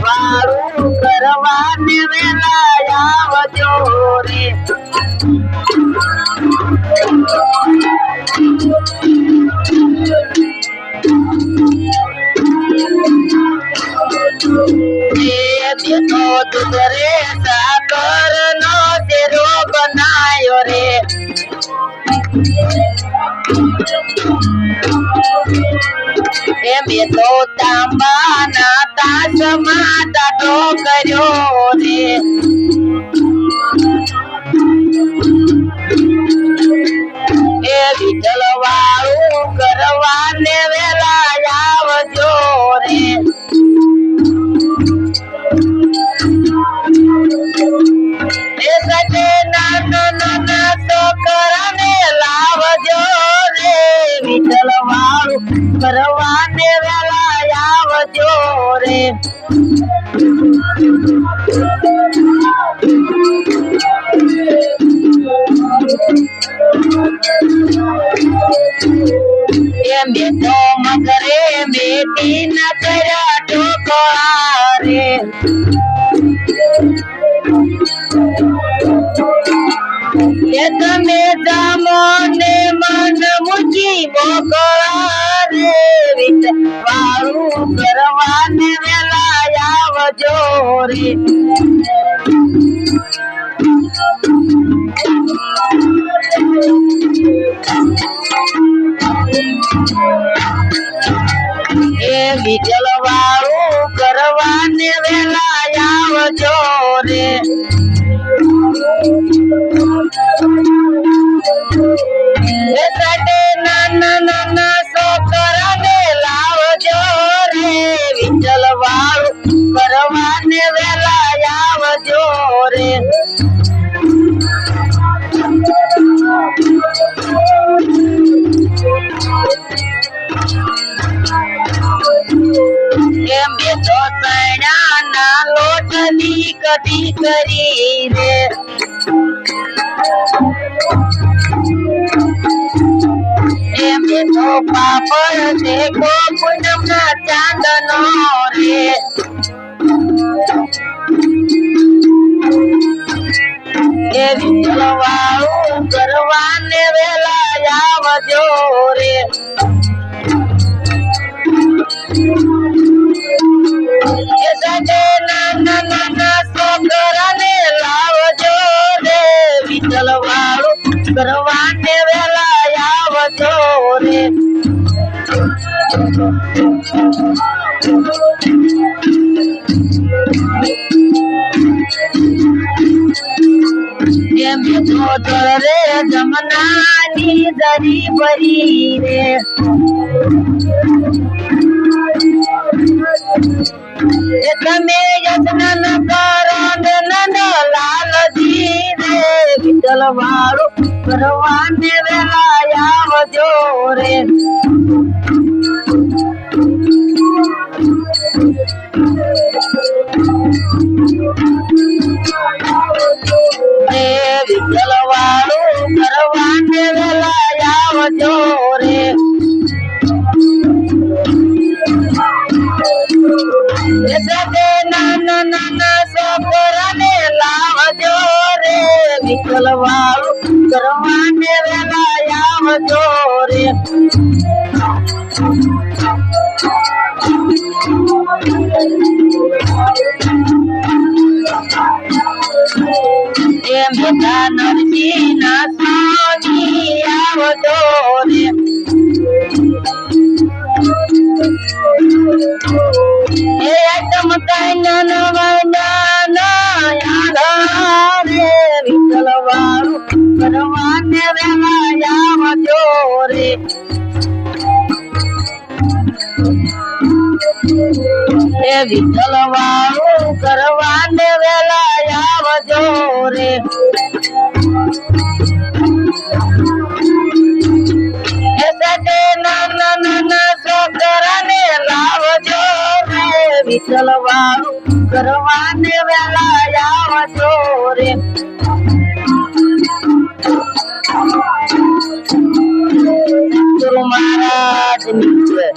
વાળું કરવાને વેલા આવજો રે બેઠો તુદરે સાકર નો શેરો બનાયો રે મેં તો તાંબાના તાસમાં તાતો કર્યો રે એ વિઠ્ઠલ વાળું કરવાને વેલા આવજો રે એ સજે નાના નાના છોકરાને લાવજો રે વિઠ્ઠલ વાળું કરવાને વેલા આવજો રે મેં તો મગરે બેટી ન કર્યા ઢોકળા રે એ તમે જામો ને મન મૂકી મોકળા રે વિઠ્ઠલ વાળું કરવાને વેલા આવજો રે એ વિઠ્ઠલ વાળું કરવાને વેલા આવજો રે એ સડે નાના નાના છોકરાને લાવજો રે વિઠ્ઠલ વાળું કરવાને વેલા આવજો રે એમ બે તો ચણાના લોટની કઢી કરી રે એમ બે તો પાપડ દેખો પૂનમના ચાંદનો રે એ વિઠ્ઠલ વાળું કરવાને વેલા આવજો રે એ સજે નાના નાના છોકરાને લાવજો રે વિઠ્ઠલ વાળું કરવાને વેલા આવજો રે એમ તો રે જમનાની દરી ભરી રે તમે યત્ન કરો નંદ લાલજી રે વિઠ્ઠલ વાળું કરવાને વેલા આવજો રે વિઠ્ઠલ વાળું કરવાને વેલા આવજો રે સદે નાના નાના છોકરાને લાવજો રે વિઠ્ઠલ વાળું કરવાને વેલા આવજો રે એમ બધા નરસિંહના સ્વામી આવજો રે એ આટમ કાયન વંદના રે વિઠ્ઠલ વાળું કરવાને વેલા આવજો રે એ વિઠ્ઠલ વાળું કરવાને વેલા આવજો રે એ સજે નાના નાના છોકરાને લાવજો રે વિઠ્ઠલ વાળું કરવાને વેલા આવજો રે ગુરુ મહારાજ ની જય.